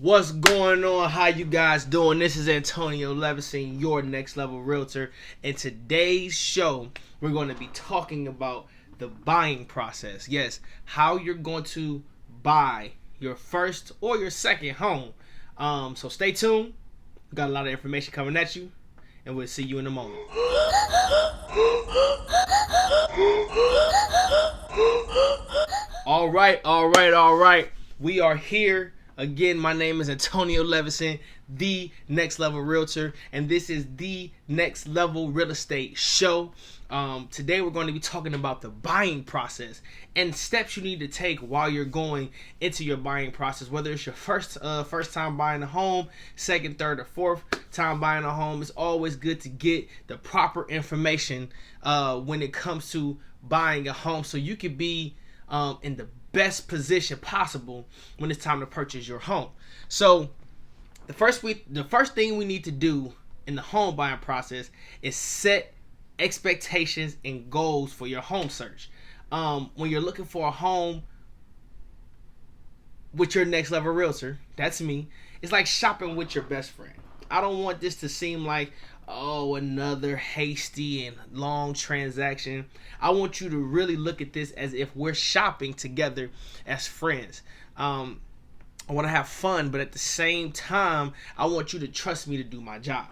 What's going on? How you guys doing? This is Antonio Levison, your next level realtor. In today's show, we're going to be talking about the buying process. Yes, how you're going to buy your first or your second home. So stay tuned. We got a lot of information coming at you, and we'll see you in a moment. All right. We are here. Again, my name is Antonio Levison, the Next Level Realtor, and this is the Next Level Real Estate Show. Today we're going to be talking about the buying process and steps you need to take while you're going into your buying process. Whether it's your first time buying a home, second, third, or fourth time buying a home, it's always good to get the proper information when it comes to buying a home, so you can be in the best position possible when it's time to purchase your home. So the first thing we need to do in the home buying process is set expectations and goals for your home search. When you're looking for a home with your next level realtor, that's me, it's like shopping with your best friend. I don't want this to seem like, another hasty and long transaction. I want you to really look at this as if we're shopping together as friends. I want to have fun, but at the same time, I want you to trust me to do my job.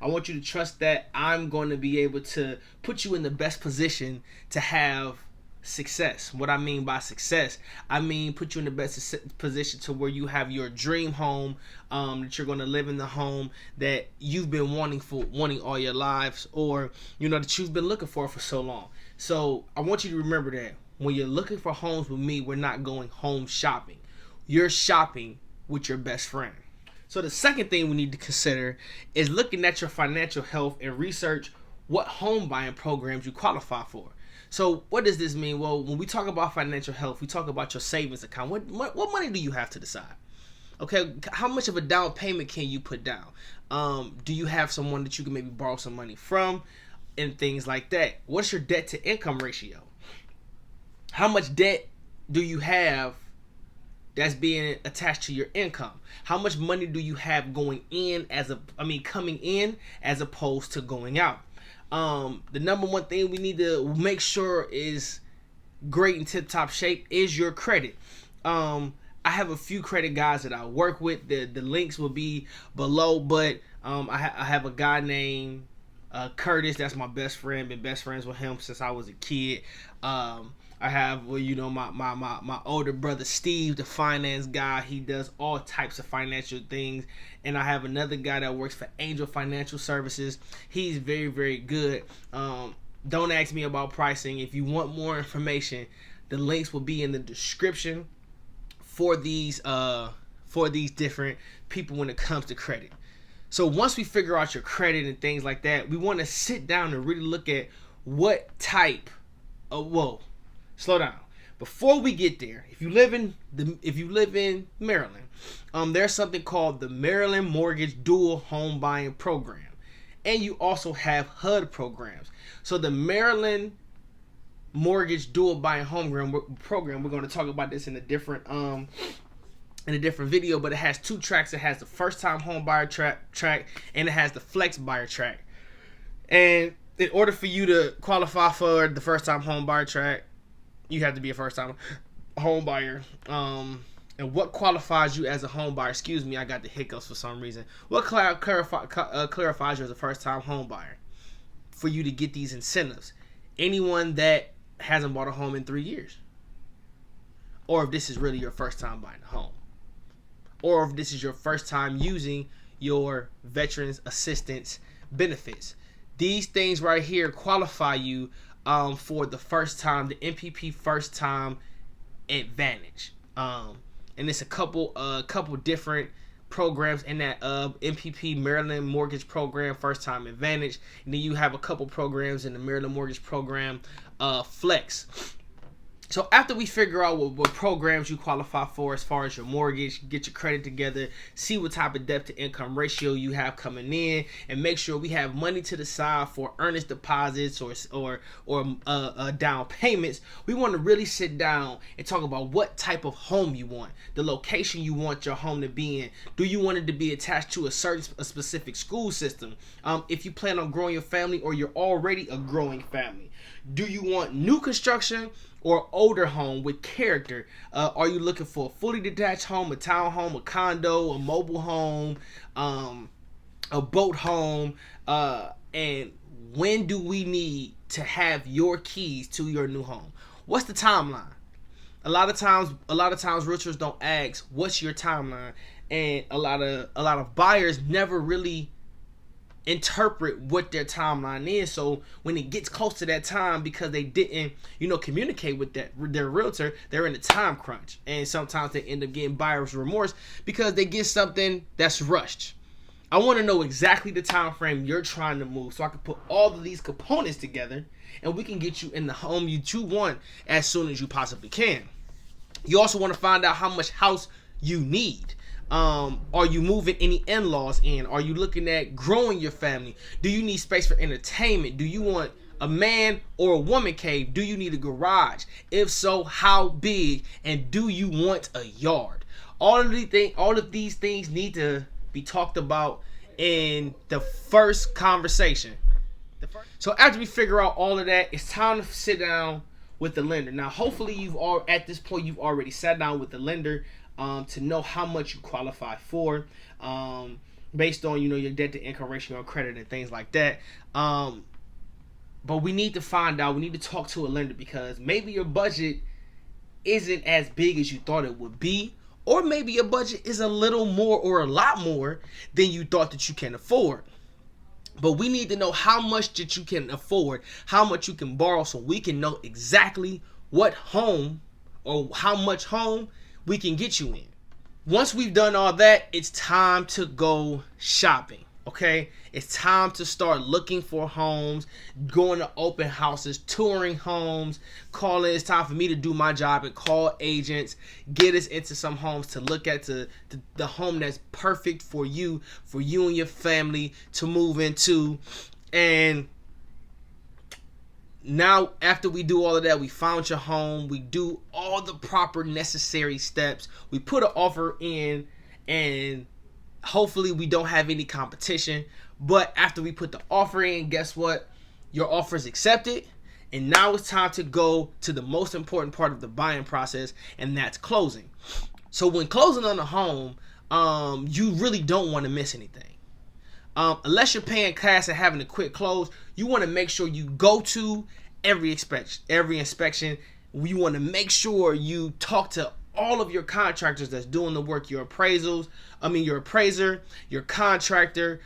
I want you to trust that I'm going to be able to put you in the best position to have success. What I mean by success, I mean put you in the best position to where you have your dream home, that you're going to live in the home that you've been wanting all your lives, or that you've been looking for so long. So I want you to remember that when you're looking for homes with me, we're not going home shopping. You're shopping with your best friend. So the second thing we need to consider is looking at your financial health and research what home buying programs you qualify for. So what does this mean? Well, when we talk about financial health, we talk about your savings account. What money do you have to the side? Okay, how much of a down payment can you put down? Do you have someone that you can maybe borrow some money from, and things like that? What's your debt to income ratio? How much debt do you have that's being attached to your income? How much money do you have coming in as opposed to going out? The number one thing we need to make sure is great and tip-top shape is your credit. I have a few credit guys that I work with. The links will be below, but I have a guy named Curtis. That's my best friend. Been best friends with him since I was a kid. I have, my older brother Steve, the finance guy. He does all types of financial things. And I have another guy that works for Angel Financial Services. He's very, very good. Don't ask me about pricing. If you want more information, the links will be in the description for these different people when it comes to credit. So once we figure out your credit and things like that, we want to sit down and really look at what type of slow down. Before we get there, if you live in Maryland, there's something called the Maryland Mortgage Dual Home Buying Program, and you also have HUD programs. So the Maryland Mortgage Dual Buying Home Program, we're going to talk about this in a different video, but it has two tracks. It has the first time home buyer track, and it has the flex buyer track. And in order for you to qualify for the first time home buyer track, you have to be a first time home buyer. And what qualifies you as a home buyer? Excuse me, I got the hiccups for some reason. What clarifies you as a first time home buyer for you to get these incentives? Anyone that hasn't bought a home in 3 years, or if this is really your first time buying a home, or if this is your first time using your veterans assistance benefits. These things right here qualify you for the first time, the MPP first time advantage. And it's a couple different programs in that MPP Maryland Mortgage Program first time advantage. And then you have a couple programs in the Maryland Mortgage Program Flex. So after we figure out what programs you qualify for as far as your mortgage, get your credit together, see what type of debt to income ratio you have coming in, and make sure we have money to the side for earnest deposits or down payments, we want to really sit down and talk about what type of home you want, the location you want your home to be in. Do you want it to be attached to a specific school system? If you plan on growing your family or you're already a growing family, do you want new construction or older home with character? Are you looking for a fully detached home, a townhome, a condo, a mobile home, a boat home? And when do we need to have your keys to your new home? What's the timeline? A lot of times realtors don't ask what's your timeline, and a lot of buyers never really interpret what their timeline is. So when it gets close to that time, because they didn't communicate with their realtor, they're in a time crunch, and sometimes they end up getting buyer's remorse because they get something that's rushed. I want to know exactly the time frame you're trying to move, so I can put all of these components together and we can get you in the home you want as soon as you possibly can. You also want to find out how much house you need. Are you moving any in-laws in? Are you looking at growing your family? Do you need space for entertainment? Do you want a man or a woman cave? Do you need a garage? If so, how big? And do you want a yard? All of these things need to be talked about in the first conversation. So after we figure out all of that, it's time to sit down with the lender. Now, hopefully at this point you've already sat down with the lender to know how much you qualify for, based on your debt to income ratio, credit, and things like that. But we need to find out. We need to talk to a lender, because maybe your budget isn't as big as you thought it would be, or maybe your budget is a little more or a lot more than you thought that you can afford. But we need to know how much that you can afford, how much you can borrow, so we can know exactly what home or how much home we can get you in. Once we've done all that, it's time to go shopping. Okay, it's time to start looking for homes, going to open houses, touring homes, calling. It's time for me to do my job and call agents, get us into some homes to look at, the home that's perfect for you and your family to move into. And now, after we do all of that, we found your home, we do all the proper necessary steps, we put an offer in, and hopefully we don't have any competition. But after we put the offer in, guess what? Your offer is accepted, and now it's time to go to the most important part of the buying process, and that's closing. So when closing on a home, you really don't want to miss anything. Unless you're paying cash and having a quick close, you want to make sure you go to every inspection. You want to make sure you talk to all of your contractors that's doing the work, your appraiser, your contractor,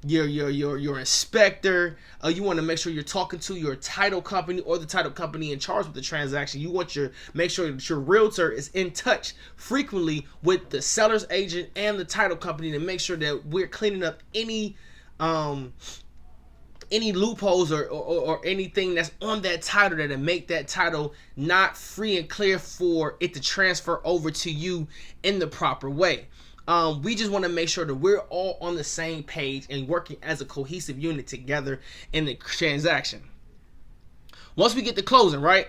your inspector. You want to make sure you're talking to your title company or the title company in charge with the transaction. You want make sure that your realtor is in touch frequently with the seller's agent and the title company to make sure that we're cleaning up any loopholes or anything that's on that title that make that title not free and clear for it to transfer over to you in the proper way. We just want to make sure that we're all on the same page and working as a cohesive unit together in the transaction. Once we get to closing, right?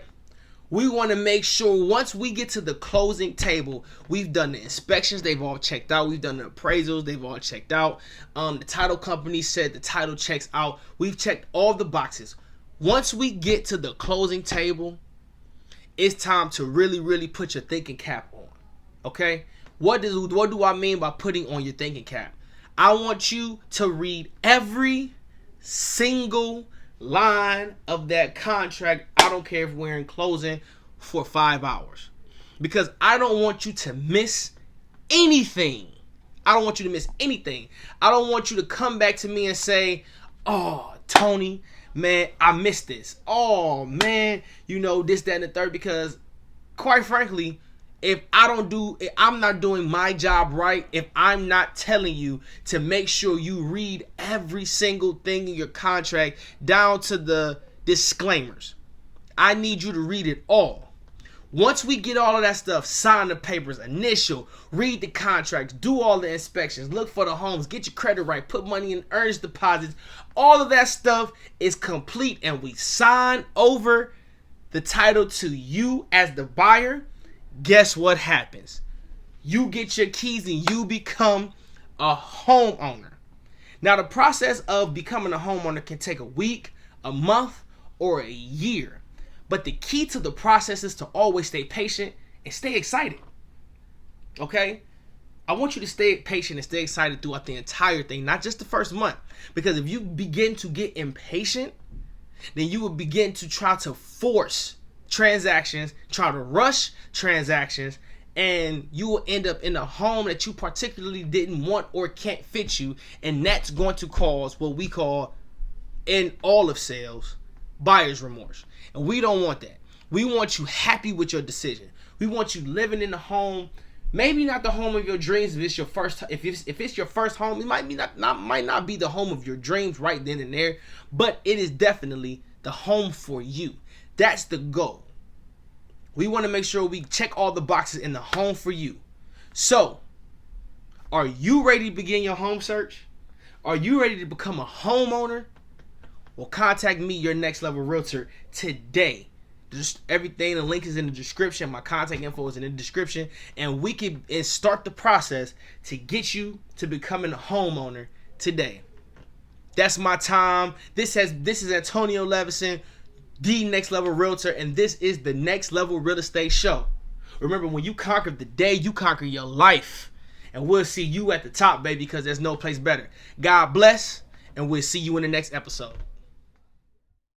We want to make sure once we get to the closing table, we've done the inspections, they've all checked out. We've done the appraisals, they've all checked out. The title company said the title checks out. We've checked all the boxes. Once we get to the closing table, it's time to really, really put your thinking cap on. Okay? What do I mean by putting on your thinking cap? I want you to read every single line of that contract. I don't care if we're in closing for 5 hours, because I don't want you to miss anything. I don't want you to miss anything. I don't want you to come back to me and say, "Oh, Tony, man, I missed this. Oh, man, this, that, and the third," because quite frankly, if I'm not doing my job right, if I'm not telling you to make sure you read every single thing in your contract down to the disclaimers, I need you to read it all. Once we get all of that stuff, sign the papers, initial, read the contracts, do all the inspections, look for the homes, get your credit right, put money in earnest deposits, all of that stuff is complete, and we sign over the title to you as the buyer. Guess what happens? You get your keys and you become a homeowner. Now, the process of becoming a homeowner can take a week, a month, or a year. But the key to the process is to always stay patient and stay excited. Okay? I want you to stay patient and stay excited throughout the entire thing, not just the first month. Because if you begin to get impatient, then you will begin to try to force transactions, try to rush transactions, and you will end up in a home that you particularly didn't want or can't fit you. And that's going to cause what we call, in all of sales, buyer's remorse. And we don't want that. We want you happy with your decision. We want you living in the home, maybe not the home of your dreams if it's your first. If it's your first home, it might not be the home of your dreams right then and there, but it is definitely the home for you. That's the goal. We want to make sure we check all the boxes in the home for you. So, are you ready to begin your home search? Are you ready to become a homeowner? Well, contact me, your Next Level Realtor, today. Just everything, the link is in the description. My contact info is in the description. And we can start the process to get you to becoming a homeowner today. That's my time. This is Antonio Levison, the Next Level Realtor, and this is the Next Level Real Estate Show. Remember, when you conquer the day, you conquer your life. And we'll see you at the top, baby, because there's no place better. God bless, and we'll see you in the next episode.